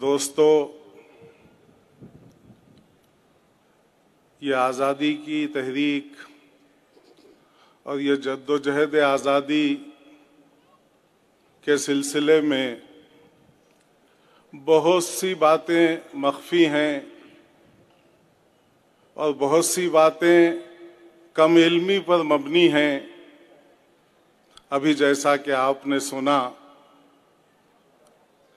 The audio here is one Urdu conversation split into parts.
دوستو، یہ آزادی کی تحریک اور یہ جدوجہد آزادی کے سلسلے میں بہت سی باتیں مخفی ہیں اور بہت سی باتیں کم علمی پر مبنی ہیں۔ ابھی جیسا کہ آپ نے سنا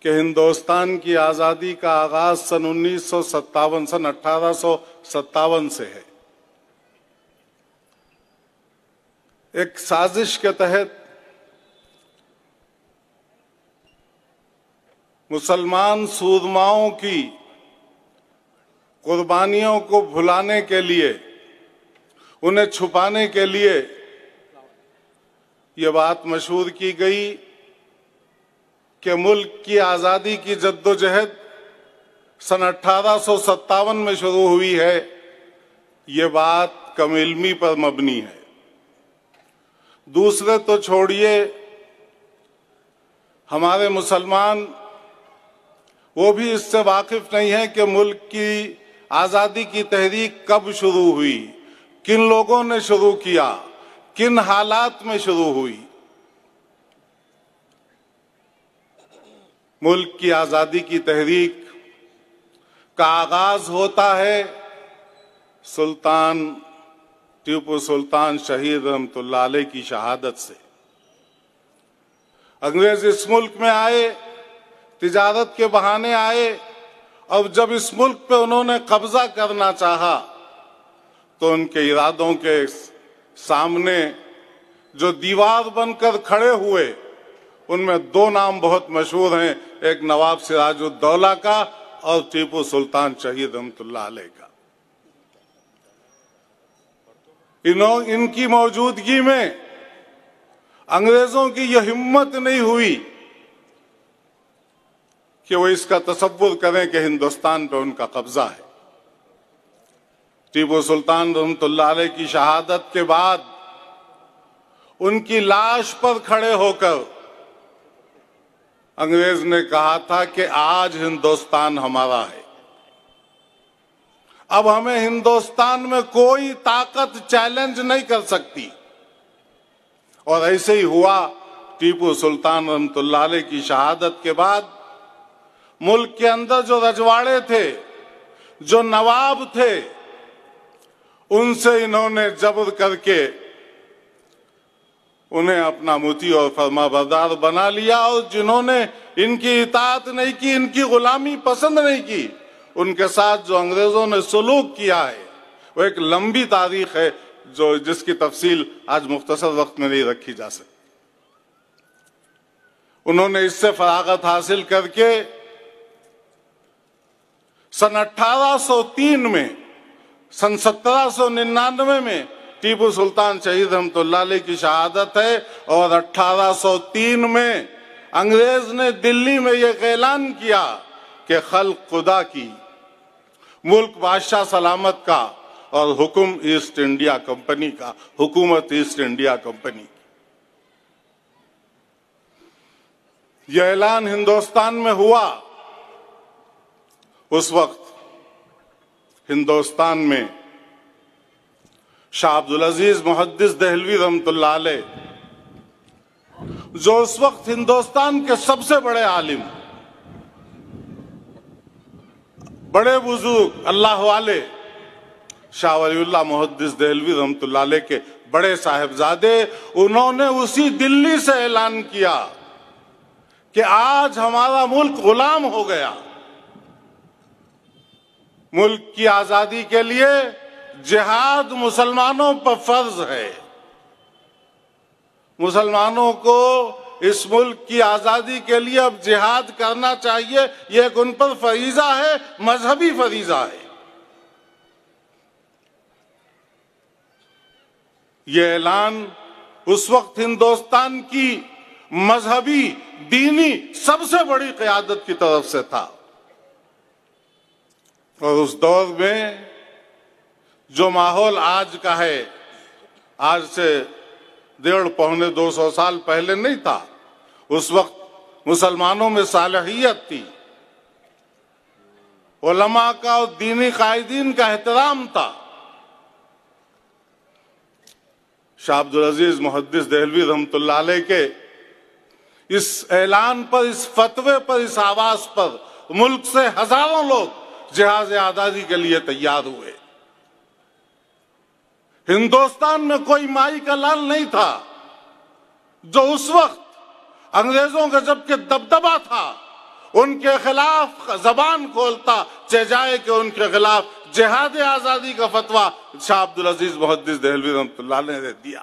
کہ ہندوستان کی آزادی کا آغاز سن 1857 سے ہے۔ ایک سازش کے تحت مسلمان سورماؤں کی قربانیوں کو بھلانے کے لیے، انہیں چھپانے کے لیے یہ بات مشہور کی گئی کہ ملک کی آزادی کی جدوجہد سن 1857 میں شروع ہوئی ہے۔ یہ بات کم علمی پر مبنی ہے۔ دوسرے تو چھوڑیے، ہمارے مسلمان وہ بھی اس سے واقف نہیں ہیں کہ ملک کی آزادی کی تحریک کب شروع ہوئی، کن لوگوں نے شروع کیا، کن حالات میں شروع ہوئی۔ ملک کی آزادی کی تحریک کا آغاز ہوتا ہے سلطان ٹیپو سلطان شہید رحمت اللہ علیہ کی شہادت سے۔ انگریز اس ملک میں آئے، تجارت کے بہانے آئے، اور جب اس ملک پہ انہوں نے قبضہ کرنا چاہا تو ان کے ارادوں کے سامنے جو دیوار بن کر کھڑے ہوئے، ان میں دو نام بہت مشہور ہیں، ایک نواب سراج الدولہ کا اور ٹیپو سلطان شہید رحمت اللہ علیہ کا۔ ان کی موجودگی میں انگریزوں کی یہ ہمت نہیں ہوئی کہ وہ اس کا تصور کریں کہ ہندوستان پہ ان کا قبضہ ہے۔ ٹیپو سلطان رحمت اللہ علیہ کی شہادت کے بعد ان کی لاش پر کھڑے ہو کر انگریز نے کہا تھا کہ آج ہندوستان ہمارا ہے، اب ہمیں ہندوستان میں کوئی طاقت چیلنج نہیں کر سکتی۔ اور ایسے ہی ہوا۔ ٹیپو سلطان رحمت اللہ علیہ کی شہادت کے بعد ملک کے اندر جو رجواڑے تھے، جو نواب تھے، ان سے انہوں نے جبر کر کے انہیں اپنا مطیع اور فرما بردار بنا لیا، اور جنہوں نے ان کی اطاعت نہیں کی، ان کی غلامی پسند نہیں کی، ان کے ساتھ جو انگریزوں نے سلوک کیا ہے وہ ایک لمبی تاریخ ہے جس کی تفصیل آج مختصر وقت میں نہیں رکھی جا سکتی۔ انہوں نے اس سے فراغت حاصل کر کے سن 1803 میں، سن 1799 میں ٹیپو سلطان شہید رحمت اللہ علیہ کی شہادت ہے، اور 1803 میں انگریز نے دلی میں یہ اعلان کیا کہ خلق خدا کی، ملک بادشاہ سلامت کا، اور حکم ایسٹ انڈیا کمپنی کا، حکومت ایسٹ انڈیا کمپنی کی۔ یہ اعلان ہندوستان میں ہوا۔ اس وقت ہندوستان میں شاہ عبدالعزیز محدث دہلوی رحمت اللہ علیہ، جو اس وقت ہندوستان کے سب سے بڑے عالم، بڑے بزرگ اللہ والے، شاہ ولی اللہ محدث دہلوی رحمت اللہ علیہ کے بڑے صاحبزادے، انہوں نے اسی دلی سے اعلان کیا کہ آج ہمارا ملک غلام ہو گیا۔ ملک کی آزادی کے لیے جہاد مسلمانوں پر فرض ہے۔ مسلمانوں کو اس ملک کی آزادی کے لیے اب جہاد کرنا چاہیے، یہ ایک ان پر فریضہ ہے، مذہبی فریضہ ہے۔ یہ اعلان اس وقت ہندوستان کی مذہبی، دینی سب سے بڑی قیادت کی طرف سے تھا۔ اور اس دور میں جو ماحول آج کا ہے، آج سے 150-200 سال پہلے نہیں تھا۔ اس وقت مسلمانوں میں صالحیت تھی، علماء کا اور دینی قائدین کا احترام تھا۔ شاہ عبدالعزیز محدث دہلوی رحمۃ اللہ علیہ کے اس اعلان پر، اس فتوے پر، اس آواز پر ملک سے ہزاروں لوگ جہاد آزادی کے لیے تیار ہوئے۔ ہندوستان میں کوئی مائی کا لال نہیں تھا جو اس وقت انگریزوں کا جبکہ دبدبا تھا ان کے خلاف زبان کھولتا چہجائے کہ ان کے خلاف جہاد آزادی کا فتویٰ شاہ عبدالعزیز محدث دہلوی رحمۃ اللہ علیہ نے دیا،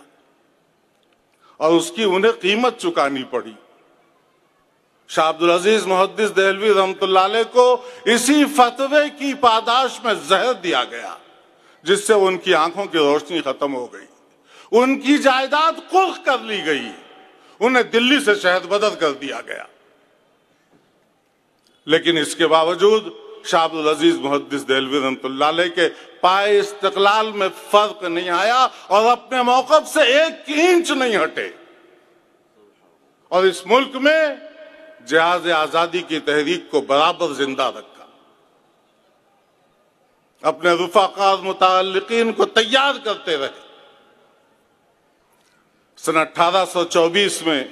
اور اس کی انہیں قیمت چکانی پڑی۔ شاہ عبدالعزیز محدث دہلوی رحمۃ اللہ علیہ کو اسی فتوے کی پاداش میں زہر دیا گیا، جس سے ان کی آنکھوں کی روشنی ختم ہو گئی، ان کی جائیداد قرق کر لی گئی، انہیں دلی سے شہد بدر کر دیا گیا۔ لیکن اس کے باوجود شاہ عبدالعزیز محدث دہلوی رحمۃ اللہ علیہ کے پائے استقلال میں فرق نہیں آیا اور اپنے موقف سے ایک انچ نہیں ہٹے، اور اس ملک میں جہاد آزادی کی تحریک کو برابر زندہ رکھا، اپنے رفقا اور متعلقین کو تیار کرتے رہے۔ سن 1824 میں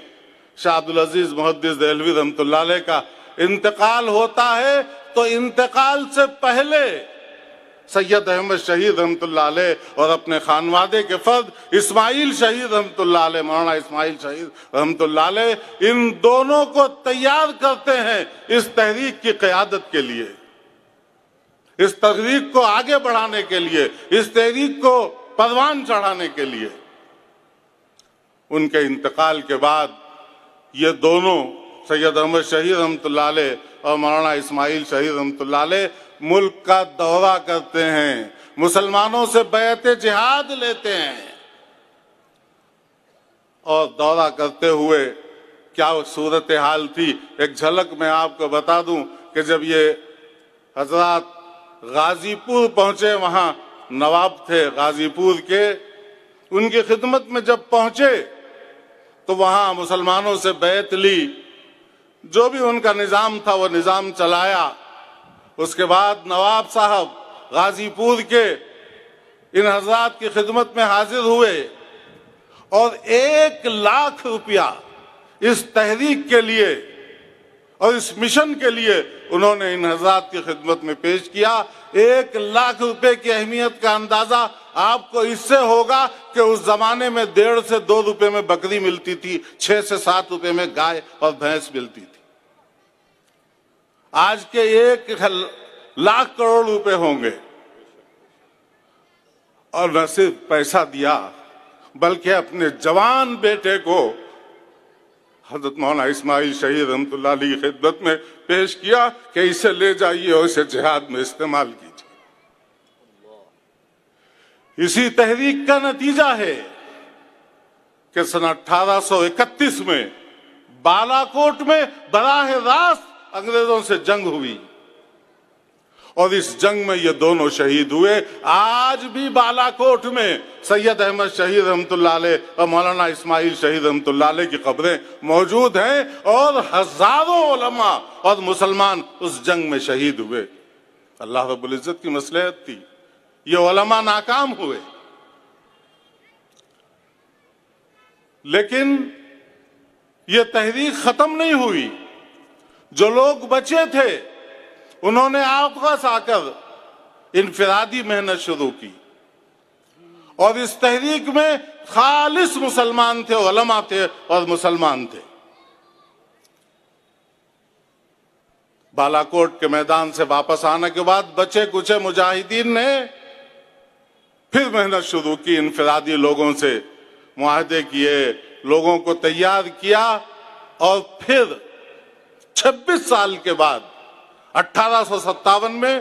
شاہ عبدالعزیز محدث دہلوی رحمۃ اللہ علیہ کا انتقال ہوتا ہے، تو انتقال سے پہلے سید احمد شہید رحمۃ اللہ علیہ اور اپنے خانوادے کے فرد اسماعیل شہید رحمۃ اللہ علیہ، مولانا اسماعیل شہید رحمۃ اللہ علیہ، ان دونوں کو تیار کرتے ہیں اس تحریک کی قیادت کے لیے، اس تحریک کو آگے بڑھانے کے لیے، اس تحریک کو پروان چڑھانے کے لیے۔ ان کے انتقال کے بعد یہ دونوں، سید احمد شہید رحمۃ اللہ علیہ اور مولانا اسماعیل شہید رحمۃ اللہ علیہ، ملک کا دورہ کرتے ہیں، مسلمانوں سے بیعت جہاد لیتے ہیں، اور دورہ کرتے ہوئے کیا صورتحال تھی ایک جھلک میں آپ کو بتا دوں کہ جب یہ حضرات غازی پور پہنچے، وہاں نواب تھے غازی پور کے، ان کی خدمت میں جب پہنچے تو وہاں مسلمانوں سے بیعت لی، جو بھی ان کا نظام تھا وہ نظام چلایا۔ اس کے بعد نواب صاحب غازی پور کے ان حضرات کی خدمت میں حاضر ہوئے، اور 1,00,000 روپیہ اس تحریک کے لیے اور اس مشن کے لیے انہوں نے ان حضرات کی خدمت میں پیش کیا۔ 1,00,000 روپے کی اہمیت کا اندازہ آپ کو اس سے ہوگا کہ اس زمانے میں 1.5 سے 2 روپے میں بکری ملتی تھی، 6 سے 7 روپے میں گائے اور بھینس ملتی تھی۔ آج کے 1,00,000 کروڑ روپے ہوں گے، اور نہ صرف پیسہ دیا بلکہ اپنے جوان بیٹے کو حضرت مولانا اسماعیل شہید رحمۃ اللہ علیہ کی خدمت میں پیش کیا کہ اسے لے جائیے اور اسے جہاد میں استعمال کیجیے۔ اسی تحریک کا نتیجہ ہے کہ سن 1831 میں بالاکوٹ میں براہ راست انگریزوں سے جنگ ہوئی، اور اس جنگ میں یہ دونوں شہید ہوئے۔ آج بھی بالاکوٹ میں سید احمد شہید رحمۃ اللہ علیہ اور مولانا اسماعیل شہید رحمۃ اللہ علیہ کی قبریں موجود ہیں، اور ہزاروں علماء اور مسلمان اس جنگ میں شہید ہوئے۔ اللہ رب العزت کی مصلحت تھی، یہ علماء ناکام ہوئے، لیکن یہ تحریک ختم نہیں ہوئی۔ جو لوگ بچے تھے انہوں نے آپس آ کر انفرادی محنت شروع کی، اور اس تحریک میں خالص مسلمان تھے، علماء تھے اور مسلمان تھے۔ بالاکوٹ کے میدان سے واپس آنے کے بعد بچے کچھ مجاہدین نے پھر محنت شروع کی، انفرادی لوگوں سے معاہدے کیے، لوگوں کو تیار کیا، اور پھر 26 سال کے بعد 1857 میں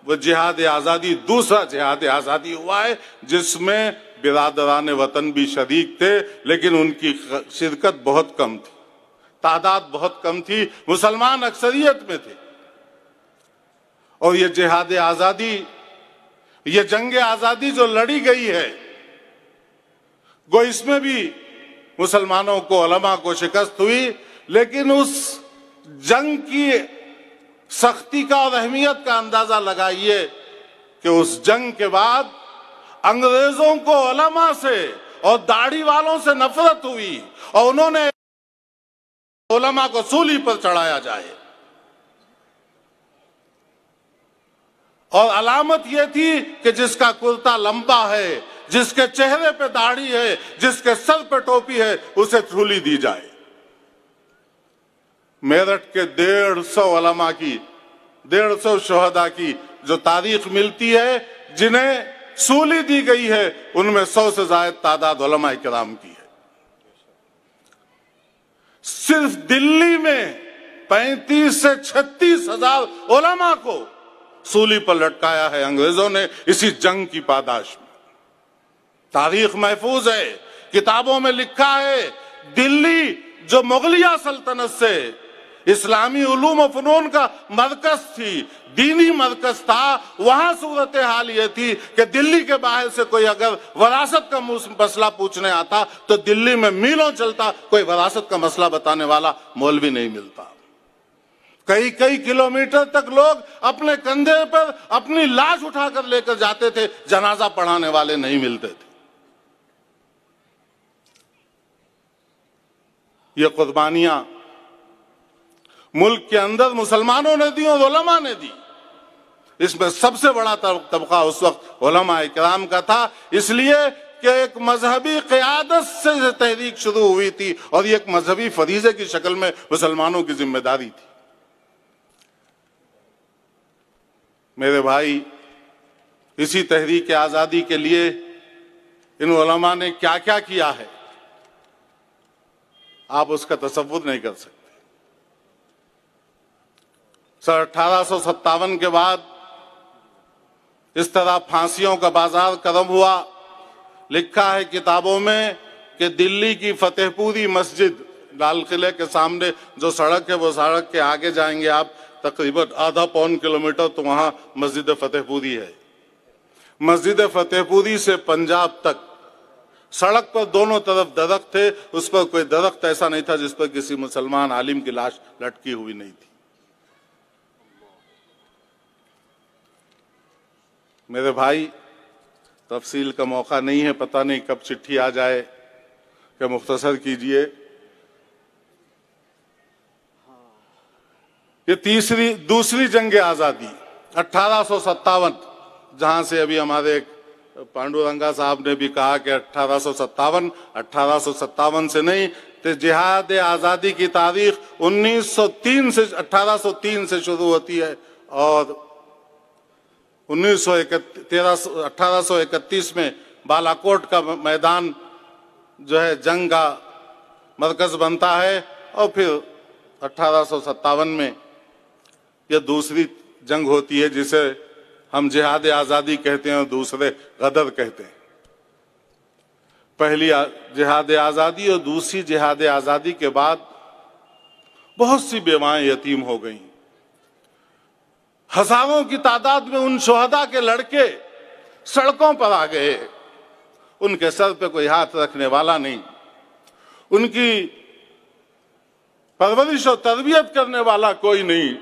وہ جہاد آزادی، دوسرا جہاد آزادی ہوا ہے، جس میں برادران وطن بھی شریک تھے، لیکن ان کی شرکت بہت کم تھی، تعداد بہت کم تھی، مسلمان اکثریت میں تھے۔ اور یہ جہاد آزادی، یہ جنگ آزادی جو لڑی گئی ہے، گو اس میں بھی مسلمانوں کو، علماء کو شکست ہوئی، لیکن اس جنگ کی سختی کا اور اہمیت کا اندازہ لگائیے کہ اس جنگ کے بعد انگریزوں کو علماء سے اور داڑھی والوں سے نفرت ہوئی اور انہوں نے علماء کو سولی پر چڑھایا جائے، اور علامت یہ تھی کہ جس کا کرتا لمبا ہے، جس کے چہرے پہ داڑھی ہے، جس کے سر پہ ٹوپی ہے، اسے سولی دی جائے۔ میرٹھ کے 150 علماء کی، 150 شہداء کی جو تاریخ ملتی ہے جنہیں سولی دی گئی ہے، ان میں 100 سے زائد تعداد علماء کرام کی ہے۔ صرف دلی میں 35 سے 36 ہزار علماء کو سولی پر لٹکایا ہے انگریزوں نے اسی جنگ کی پاداش میں۔ تاریخ محفوظ ہے، کتابوں میں لکھا ہے، دلی جو مغلیہ سلطنت سے اسلامی علوم و فنون کا مرکز تھی، دینی مرکز تھا، وہاں صورتحال یہ تھی کہ دلی کے باہر سے کوئی اگر وراثت کا مسئلہ پوچھنے آتا تو دلی میں میلوں چلتا، کوئی وراثت کا مسئلہ بتانے والا مولوی نہیں ملتا۔ کئی کلومیٹر تک لوگ اپنے کندھے پر اپنی لاش اٹھا کر لے کر جاتے تھے، جنازہ پڑھانے والے نہیں ملتے تھے۔ یہ قربانیاں ملک کے اندر مسلمانوں نے دی اور علماء نے دی۔ اس میں سب سے بڑا طبقہ اس وقت علماء کرام کا تھا، اس لیے کہ ایک مذہبی قیادت سے تحریک شروع ہوئی تھی اور یہ ایک مذہبی فریضے کی شکل میں مسلمانوں کی ذمہ داری تھی۔ میرے بھائی، اسی تحریک آزادی کے لیے ان علماء نے کیا کیا کیا ہے، آپ اس کا تصور نہیں کر سکتے۔ 1857 کے بعد اس طرح پھانسیوں کا بازار گرم ہوا۔ لکھا ہے کتابوں میں کہ دلی کی فتح پوری مسجد، لال قلعے کے سامنے جو سڑک ہے، وہ سڑک کے آگے جائیں گے آپ تقریباً آدھا پون کلومیٹر تو وہاں مسجد فتح پوری ہے۔ مسجد فتح پوری سے پنجاب تک سڑک پر دونوں طرف درخت تھے، اس پر کوئی درخت ایسا نہیں تھا جس پر کسی مسلمان عالم کی لاش لٹکی ہوئی نہیں تھی۔ میرے بھائی، تفصیل کا موقع نہیں ہے، پتہ نہیں کب چٹھی آ جائے کہ مختصر کیجئے۔ یہ دوسری جنگ آزادی 1857، جہاں سے ابھی ہمارے پانڈو رنگا صاحب نے بھی کہا کہ 1857 سے نہیں، تو جہاد آزادی کی تاریخ 1803 سے شروع ہوتی ہے اور 1831 میں بالا کوٹ کا میدان جو ہے جنگ کا مرکز بنتا ہے، اور پھر 1857 میں یہ دوسری جنگ ہوتی ہے جسے ہم جہاد آزادی کہتے ہیں اور دوسرے غدر کہتے ہیں۔ پہلی جہاد آزادی اور دوسری جہاد آزادی کے بعد بہت سی بیوائیں یتیم ہو گئیں۔ ہزاروں کی تعداد میں ان شہداء کے لڑکے سڑکوں پر آ گئے، ان کے سر پہ کوئی ہاتھ رکھنے والا نہیں، ان کی پرورش اور تربیت کرنے والا کوئی نہیں۔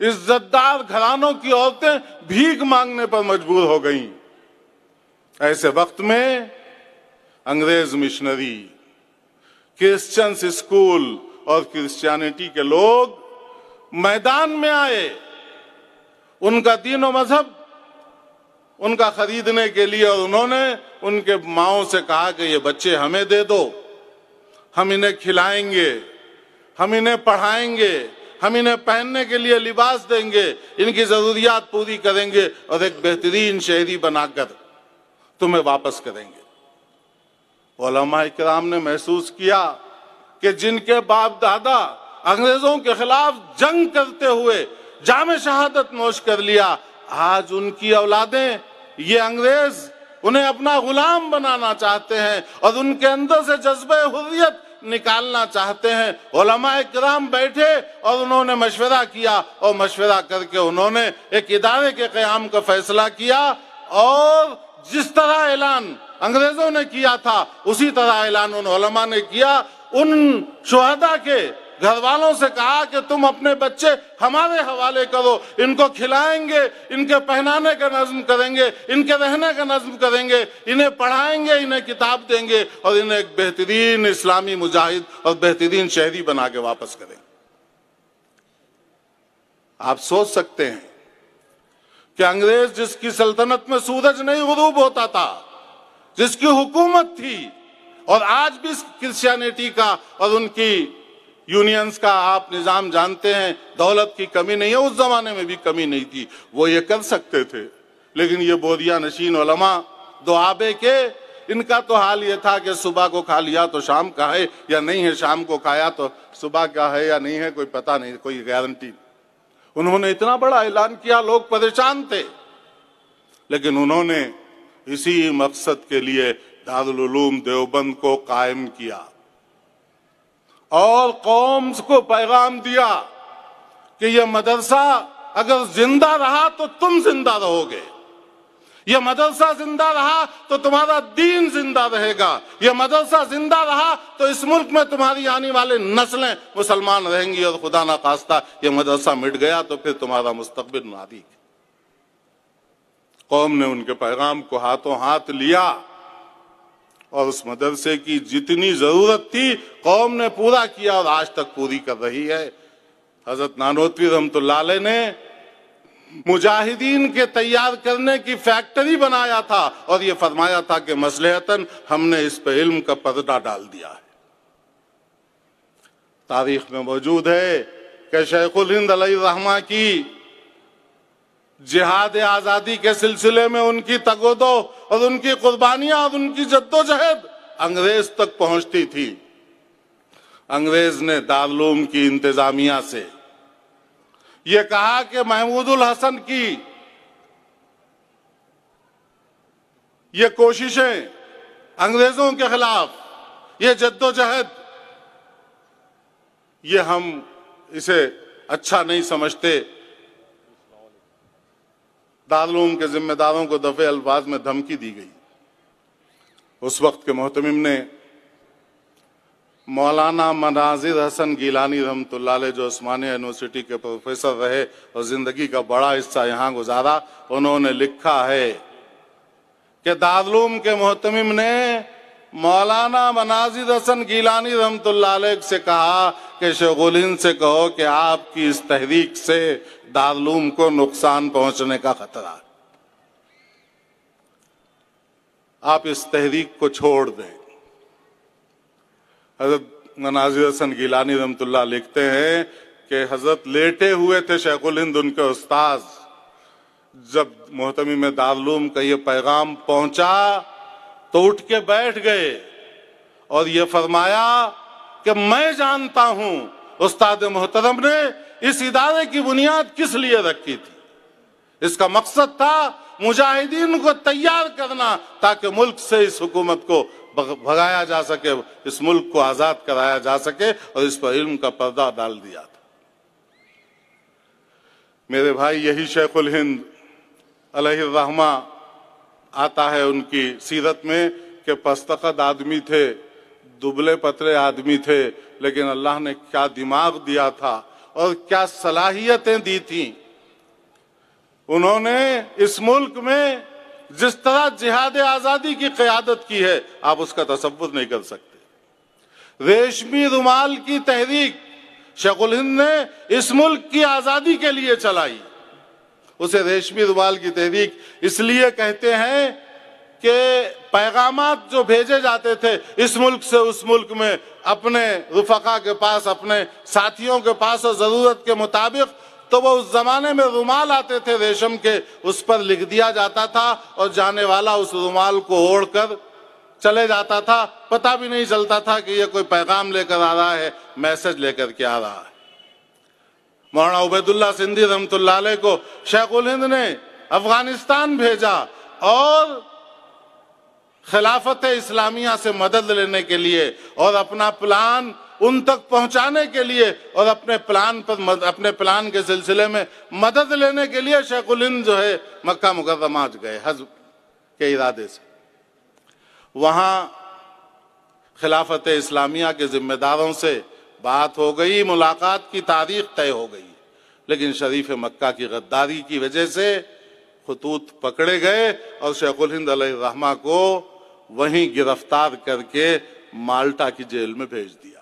عزت دار گھرانوں کی عورتیں بھیک مانگنے پر مجبور ہو گئیں۔ ایسے وقت میں انگریز مشنری، کرسچنز اسکول اور کرسچینٹی کے لوگ میدان میں آئے، ان کا دین و مذہب ان کا خریدنے کے لیے، اور انہوں نے ان کے ماؤں سے کہا کہ یہ بچے ہمیں دے دو، ہم انہیں کھلائیں گے، ہم انہیں پڑھائیں گے، ہم انہیں پہننے کے لیے لباس دیں گے، ان کی ضروریات پوری کریں گے اور ایک بہترین شہری بنا کر تمہیں واپس کریں گے۔ علماء کرام نے محسوس کیا کہ جن کے باپ دادا انگریزوں کے خلاف جنگ کرتے ہوئے جام شہادت نوش کر لیا، آج ان کی اولادیں، یہ انگریز انہیں اپنا غلام بنانا چاہتے ہیں اور ان کے اندر سے جذبہ حریت نکالنا چاہتے ہیں۔ علماء کرام بیٹھے اور انہوں نے مشورہ کیا، اور مشورہ کر کے انہوں نے ایک ادارے کے قیام کا فیصلہ کیا، اور جس طرح اعلان انگریزوں نے کیا تھا اسی طرح اعلان ان علماء نے کیا۔ ان شہداء کے گھر والوں سے کہا کہ تم اپنے بچے ہمارے حوالے کرو، ان کو کھلائیں گے، ان کے پہنانے کا نظم کریں گے، ان کے رہنے کا نظم کریں گے، انہیں پڑھائیں گے، انہیں کتاب دیں گے اور انہیں ایک بہترین اسلامی مجاہد اور بہترین شہری بنا کے واپس کریں گے۔ آپ سوچ سکتے ہیں کہ انگریز جس کی سلطنت میں سورج نہیں غروب ہوتا تھا، جس کی حکومت تھی، اور آج بھی کرسچینٹی کا اور ان کی یونینز کا آپ نظام جانتے ہیں، دولت کی کمی نہیں ہے، اس زمانے میں بھی کمی نہیں تھی، وہ یہ کر سکتے تھے۔ لیکن یہ بوریا نشین علماء دعابے کے، ان کا تو حال یہ تھا کہ صبح کو کھا لیا تو شام کا ہے یا نہیں ہے، شام کو کھایا تو صبح کا ہے یا نہیں ہے، کوئی پتہ نہیں، کوئی گارنٹی نہیں۔ انہوں نے اتنا بڑا اعلان کیا، لوگ پریشان تھے، لیکن انہوں نے اسی مقصد کے لیے دارالعلوم دیوبند کو قائم کیا اور قوم کو پیغام دیا کہ یہ مدرسہ اگر زندہ رہا تو تم زندہ رہو گے، یہ مدرسہ زندہ رہا تو تمہارا دین زندہ رہے گا، یہ مدرسہ زندہ رہا تو اس ملک میں تمہاری آنے والے نسلیں مسلمان رہیں گی، اور خدا نخواستہ یہ مدرسہ مٹ گیا تو پھر تمہارا مستقبل نادیک۔ قوم نے ان کے پیغام کو ہاتھوں ہاتھ لیا اور اس مدرسے کی جتنی ضرورت تھی قوم نے پورا کیا اور آج تک پوری کر رہی ہے۔ حضرت نانوتوی رحمۃ اللہ علیہ نے مجاہدین کے تیار کرنے کی فیکٹری بنایا تھا اور یہ فرمایا تھا کہ مصلحتاً ہم نے اس پہ علم کا پردہ ڈال دیا ہے۔ تاریخ میں موجود ہے کہ شیخ الہند علیہ الرحمہ کی جہاد آزادی کے سلسلے میں ان کی تگودو اور ان کی قربانیاں اور ان کی جدوجہد انگریز تک پہنچتی تھی۔ انگریز نے دارالعلوم کی انتظامیہ سے یہ کہا کہ محمود الحسن کی یہ کوششیں انگریزوں کے خلاف، یہ جدوجہد، یہ ہم اسے اچھا نہیں سمجھتے۔ دارالعلوم کے ذمہ داروں کو دفعہ الفاظ میں دھمکی دی گئی۔ اس وقت کے محتمم نے مولانا مناظر حسن گیلانی رحمۃ اللہ علیہ، جو عثمانیہ یونیورسٹی کے پروفیسر رہے اور زندگی کا بڑا حصہ یہاں گزارا، انہوں نے لکھا ہے کہ دارالعلوم کے محتمم نے مولانا مناظر حسن گیلانی رحمۃ اللہ علیہ سے کہا کہ شیخ الہند سے کہو کہ آپ کی اس تحریک سے دارالعلوم کو نقصان پہنچنے کا خطرہ ہے، آپ اس تحریک کو چھوڑ دیں۔ حضرت مناظر حسن گیلانی رحمۃ اللہ لکھتے ہیں کہ حضرت لیٹے ہوئے تھے شیخ الہند ان کے استاذ، جب محتمم دارالعلوم کا یہ پیغام پہنچا تو اٹھ کے بیٹھ گئے اور یہ فرمایا کہ میں جانتا ہوں استاد محترم نے اس ادارے کی بنیاد کس لیے رکھی تھی۔ اس کا مقصد تھا مجاہدین کو تیار کرنا تاکہ ملک سے اس حکومت کو بھگایا جا سکے، اس ملک کو آزاد کرایا جا سکے، اور اس پر علم کا پردہ ڈال دیا تھا۔ میرے بھائی، یہی شیخ الہند علیہ الرحمہ آتا ہے ان کی سیرت میں کہ پستقد آدمی تھے، دبلے پتلے آدمی تھے، لیکن اللہ نے کیا دماغ دیا تھا اور کیا صلاحیتیں دی تھیں۔ انہوں نے اس ملک میں جس طرح جہاد آزادی کی قیادت کی ہے آپ اس کا تصور نہیں کر سکتے۔ ریشمی رومال کی تحریک شیخ الہند نے اس ملک کی آزادی کے لیے چلائی۔ اسے ریشمی رومال کی تحریک اس لیے کہتے ہیں کہ پیغامات جو بھیجے جاتے تھے اس ملک سے اس ملک میں اپنے رفقا کے پاس، اپنے ساتھیوں کے پاس، اور ضرورت کے مطابق، تو وہ اس زمانے میں رومال آتے تھے ریشم کے، اس پر لکھ دیا جاتا تھا اور جانے والا اس رومال کو اوڑھ کر چلے جاتا تھا، پتہ بھی نہیں چلتا تھا کہ یہ کوئی پیغام لے کر آ رہا ہے، میسج لے کر کے آ رہا ہے۔ مولانا عبید اللہ سندھی رحمۃ اللہ علیہ کو شیخ الہند نے افغانستان بھیجا اور خلافت اسلامیہ سے مدد لینے کے لیے اور اپنا پلان ان تک پہنچانے کے لیے اور اپنے پلان کے سلسلے میں مدد لینے کے لیے شیخ الہند جو ہے مکہ مکرمہ گئے حج کے ارادے سے۔ وہاں خلافت اسلامیہ کے ذمہ داروں سے بات ہو گئی، ملاقات کی تاریخ طے ہو گئی، لیکن شریف مکہ کی غداری کی وجہ سے خطوط پکڑے گئے اور شیخ الہند علیہ الرحمہ کو وہیں گرفتار کر کے مالٹا کی جیل میں بھیج دیا۔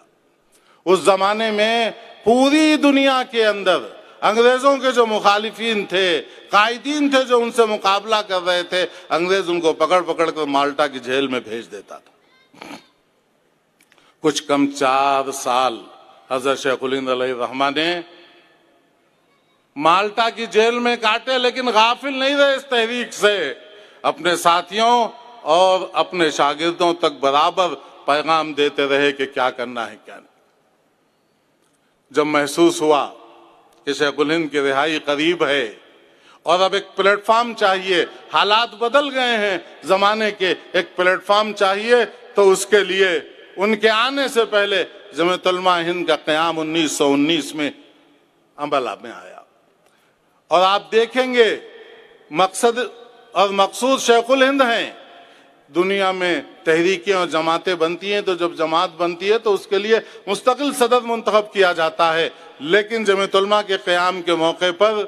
اس زمانے میں پوری دنیا کے اندر انگریزوں کے جو مخالفین تھے، قائدین تھے جو ان سے مقابلہ کر رہے تھے، انگریز ان کو پکڑ پکڑ کر مالٹا کی جیل میں بھیج دیتا تھا۔ کچھ کم 4 سال حضرت شیخ الہند علیہ الرحمہ نے مالٹا کی جیل میں کاٹے، لیکن غافل نہیں رہے اس تحریک سے، اپنے ساتھیوں اور اپنے شاگردوں تک برابر پیغام دیتے رہے کہ کیا کرنا ہے کیا نہیں۔ جب محسوس ہوا کہ شیخ الہند کی رہائی قریب ہے اور اب ایک پلیٹ فارم چاہیے، حالات بدل گئے ہیں زمانے کے، ایک پلیٹ فارم چاہیے، تو اس کے لیے ان کے آنے سے پہلے جمعیت علماء ہند کا قیام 1919 میں عمل میں آیا۔ اور آپ دیکھیں گے مقصد اور مقصود شیخ الہند ہیں۔ دنیا میں تحریکیں اور جماعتیں بنتی ہیں، تو جب جماعت بنتی ہے تو اس کے لیے مستقل صدر منتخب کیا جاتا ہے، لیکن جمعیت علماء کے قیام کے موقع پر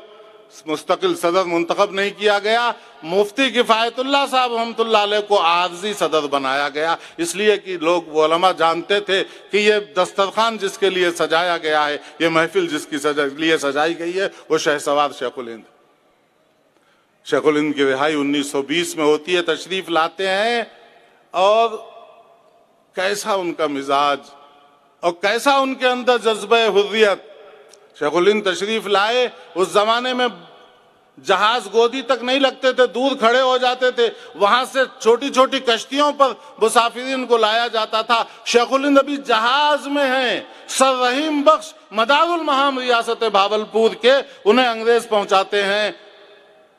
مستقل صدر منتخب نہیں کیا گیا، مفتی کفایت اللہ صاحب رحمۃ اللہ علیہ کو عارضی صدر بنایا گیا، اس لیے کہ لوگ علماء جانتے تھے کہ یہ دسترخوان جس کے لیے سجایا گیا ہے، یہ محفل جس کی لیے سجائی گئی ہے، وہ شہسوار شیخ الہند۔ شیخ الہند کی رہائی 1920 میں ہوتی ہے، تشریف لاتے ہیں، اور کیسا ان کا مزاج اور کیسا ان کے اندر جذبہ حریت۔ شیخ الہند تشریف لائے، اس زمانے میں جہاز گودی تک نہیں لگتے تھے، دور کھڑے ہو جاتے تھے، وہاں سے چھوٹی چھوٹی کشتیوں پر مسافرین کو لایا جاتا تھا۔ شیخ الہند ابھی جہاز میں ہیں، سر رحیم بخش مدار المہام ریاست بھاولپور کے، انہیں انگریز پہنچاتے ہیں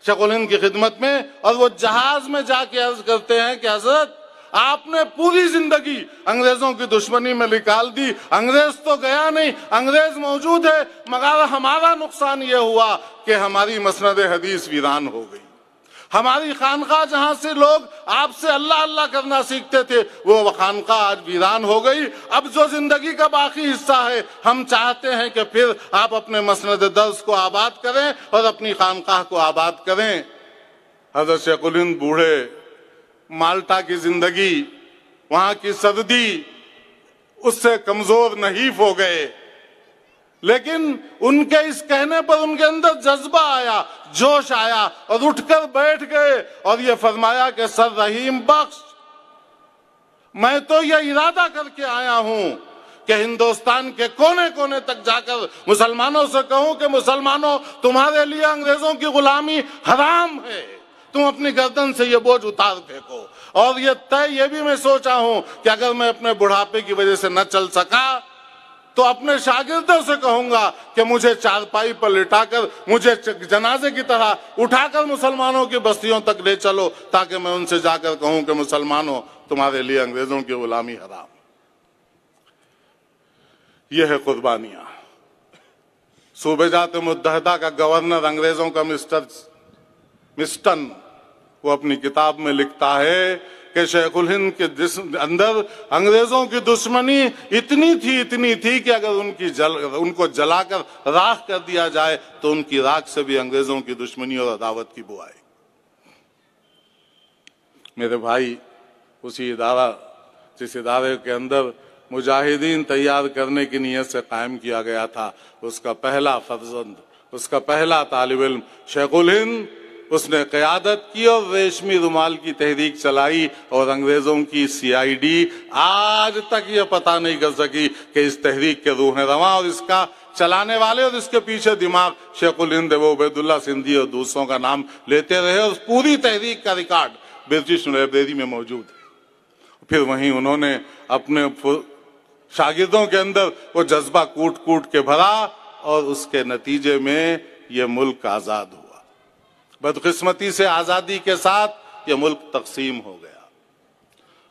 شیخ الہند کی خدمت میں، اور وہ جہاز میں جا کے عرض کرتے ہیں کہ حضرت آپ نے پوری زندگی انگریزوں کی دشمنی میں نکال دی، انگریز تو گیا نہیں، انگریز موجود ہے، مگر ہمارا نقصان یہ ہوا کہ ہماری مسند حدیث ویران ہو گئی، ہماری خانقاہ جہاں سے لوگ آپ سے اللہ اللہ کرنا سیکھتے تھے، وہ خانقاہ آج ویران ہو گئی۔ اب جو زندگی کا باقی حصہ ہے، ہم چاہتے ہیں کہ پھر آپ اپنے مسند درس کو آباد کریں اور اپنی خانقاہ کو آباد کریں۔ حضرت شیخ الہند بوڑھے، مالٹا کی زندگی، وہاں کی سردی اس سے کمزور نحیف ہو گئے، لیکن ان کے اس کہنے پر ان کے اندر جذبہ آیا، جوش آیا، اور اٹھ کر بیٹھ گئے اور یہ فرمایا کہ سر رحیم بخش، میں تو یہ ارادہ کر کے آیا ہوں کہ ہندوستان کے کونے کونے تک جا کر مسلمانوں سے کہوں کہ مسلمانوں، تمہارے لیے انگریزوں کی غلامی حرام ہے، تم اپنی گردن سے یہ بوجھ اتار پھینکو۔ اور یہ بھی میں سوچا ہوں کہ اگر میں اپنے بڑھاپے کی وجہ سے نہ چل سکا تو اپنے شاگردوں سے کہوں گا کہ مجھے چارپائی پر لٹا کر، مجھے جنازے کی طرح اٹھا کر مسلمانوں کی بستیوں تک لے چلو، تاکہ میں ان سے جا کر کہوں کہ مسلمانوں، تمہارے لیے انگریزوں کی غلامی حرام۔ یہ ہے قربانیاں۔ صوبہ جات متحدہ کا گورنر انگریزوں کا مسٹن، وہ اپنی کتاب میں لکھتا ہے کہ شیخ الہند کے اندر انگریزوں کی دشمنی اتنی تھی کہ اگر ان کو جلا کر راکھ کر دیا جائے تو ان کی راکھ سے بھی انگریزوں کی دشمنی اور عداوت کی بو آئے۔ میرے بھائی، اسی ادارہ جس ادارے کے اندر مجاہدین تیار کرنے کی نیت سے قائم کیا گیا تھا، اس کا پہلا فرزند، اس کا پہلا طالب علم شیخ الہند، اس نے قیادت کی اور ریشمی رومال کی تحریک چلائی، اور انگریزوں کی CID آج تک یہ پتہ نہیں کر سکی کہ اس تحریک کے روح رواں اور اس کا چلانے والے اور اس کے پیچھے دماغ شیخ الہند، وہ عبید اللہ سندھی اور دوسروں کا نام لیتے رہے، اور پوری تحریک کا ریکارڈ برٹش لائبریری میں موجود ہے۔ پھر وہیں انہوں نے اپنے شاگردوں کے اندر وہ جذبہ کوٹ کوٹ کے بھرا، اور اس کے نتیجے میں یہ ملک آزاد ہوا۔ بدقسمتی سے آزادی کے ساتھ یہ ملک تقسیم ہو گیا،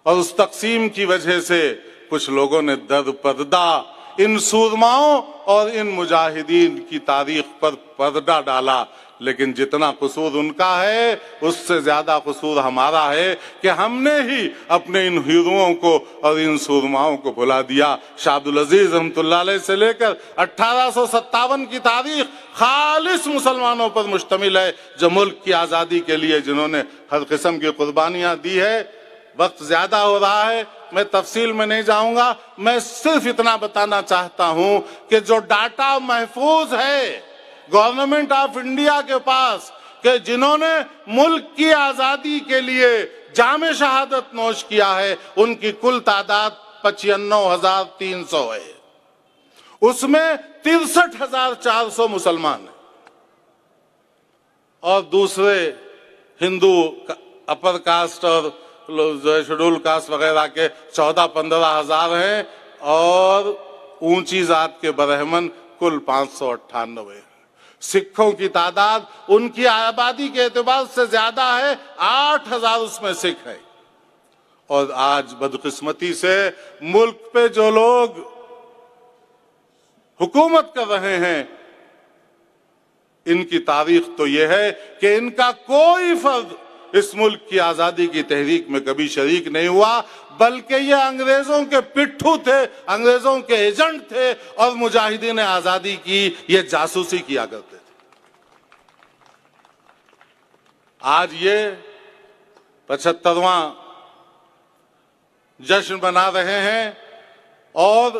اور اس تقسیم کی وجہ سے کچھ لوگوں نے در پردہ ان سورماؤں اور ان مجاہدین کی تاریخ پر پردہ ڈالا، لیکن جتنا قصور ان کا ہے اس سے زیادہ قصور ہمارا ہے کہ ہم نے ہی اپنے ان ہیروؤں کو اور ان سورماؤں کو بھلا دیا۔ شاہ عبدالعزیز رحمۃ اللہ علیہ سے لے کر 1857 کی تاریخ خالص مسلمانوں پر مشتمل ہے، جو ملک کی آزادی کے لیے جنہوں نے ہر قسم کی قربانیاں دی ہے۔ وقت زیادہ ہو رہا ہے، میں تفصیل میں نہیں جاؤں گا، میں صرف اتنا بتانا چاہتا ہوں کہ جو ڈاٹا محفوظ ہے گورنمنٹ آف انڈیا کے پاس کہ جنہوں نے ملک کی آزادی کے لیے جام شہادت نوش کیا ہے، ان کی کل تعداد 95,300 ہے، اس میں 63,400 مسلمان ہیں اور دوسرے ہندو اپر کاسٹ اور جو شیڈول کاسٹ وغیرہ کے 14-15 ہزار ہیں، اور اونچی ذات کے برہمن کل 598 ہیں۔ سکھوں کی تعداد ان کی آبادی کے اعتبار سے زیادہ ہے، 8,000 اس میں سکھ ہیں، اور آج بدقسمتی سے ملک پہ جو لوگ حکومت کر رہے ہیں ان کی تاریخ تو یہ ہے کہ ان کا کوئی فرد اس ملک کی آزادی کی تحریک میں کبھی شریک نہیں ہوا، بلکہ یہ انگریزوں کے پٹھو تھے، انگریزوں کے ایجنٹ تھے، اور مجاہدین آزادی کی یہ جاسوسی کیا کرتے تھے۔ آج یہ 75واں جشن بنا رہے ہیں، اور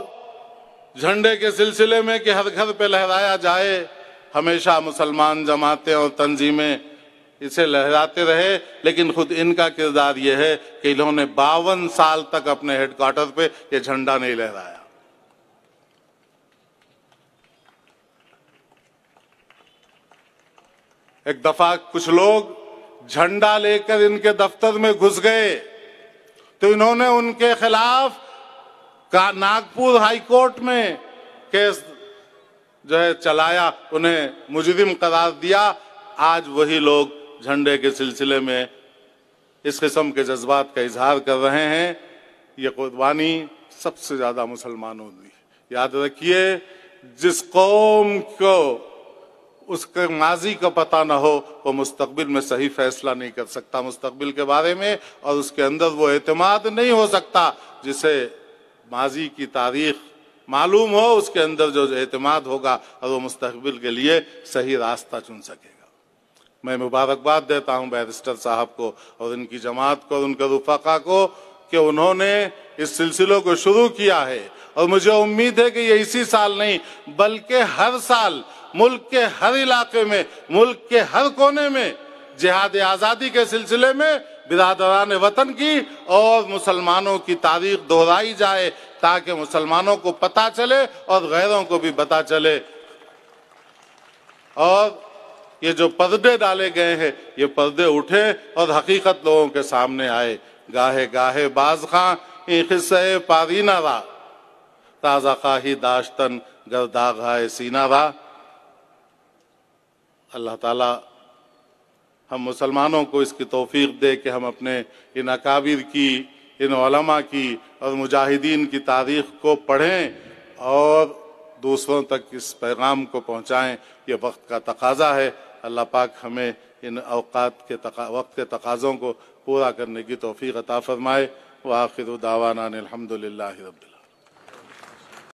جھنڈے کے سلسلے میں کہ ہر گھر پہ لہرایا جائے، ہمیشہ مسلمان جماعتیں اور تنظیمیں اسے لہراتے رہے، لیکن خود ان کا کردار یہ ہے کہ انہوں نے 52 سال تک اپنے ہیڈ کوارٹر پہ یہ جھنڈا نہیں لہرایا۔ ایک دفعہ کچھ لوگ جھنڈا لے کر ان کے دفتر میں گھس گئے تو انہوں نے ان کے خلاف ناگپور ہائی کورٹ میں کیس جو ہے چلایا، انہیں مجرم قرار دیا۔ آج وہی لوگ جھنڈے کے سلسلے میں اس قسم کے جذبات کا اظہار کر رہے ہیں۔ یہ قربانی سب سے زیادہ مسلمانوں نے دی۔ یاد رکھیے، جس قوم کو اس کے ماضی کا پتہ نہ ہو وہ مستقبل میں صحیح فیصلہ نہیں کر سکتا مستقبل کے بارے میں، اور اس کے اندر وہ اعتماد نہیں ہو سکتا جسے ماضی کی تاریخ معلوم ہو، اس کے اندر جو اعتماد ہوگا اور وہ مستقبل کے لیے صحیح راستہ چن سکے گا۔ میں مبارکباد دیتا ہوں بیرسٹر صاحب کو اور ان کی جماعت کو اور ان کے رفقا کو کہ انہوں نے اس سلسلے کو شروع کیا ہے، اور مجھے امید ہے کہ یہ اسی سال نہیں بلکہ ہر سال ملک کے ہر علاقے میں، ملک کے ہر کونے میں جہاد آزادی کے سلسلے میں برادران وطن کی اور مسلمانوں کی تاریخ دہرائی جائے، تاکہ مسلمانوں کو پتہ چلے اور غیروں کو بھی پتہ چلے، اور یہ جو پردے ڈالے گئے ہیں یہ پردے اٹھے اور حقیقت لوگوں کے سامنے آئے۔ گاہے گاہے باز خاں این قصہ پارینہ را، تازہ خواہی داشتن گرداغائے سینہ را۔ اللہ تعالیٰ ہم مسلمانوں کو اس کی توفیق دے کہ ہم اپنے ان اکابر کی، ان علماء کی اور مجاہدین کی تاریخ کو پڑھیں اور دوسروں تک اس پیغام کو پہنچائیں۔ یہ وقت کا تقاضا ہے۔ اللہ پاک ہمیں ان اوقات کے وقت کے تقاضوں کو پورا کرنے کی توفیق عطا فرمائے۔ وآخر دعوانا الحمدللہ رب العالمین۔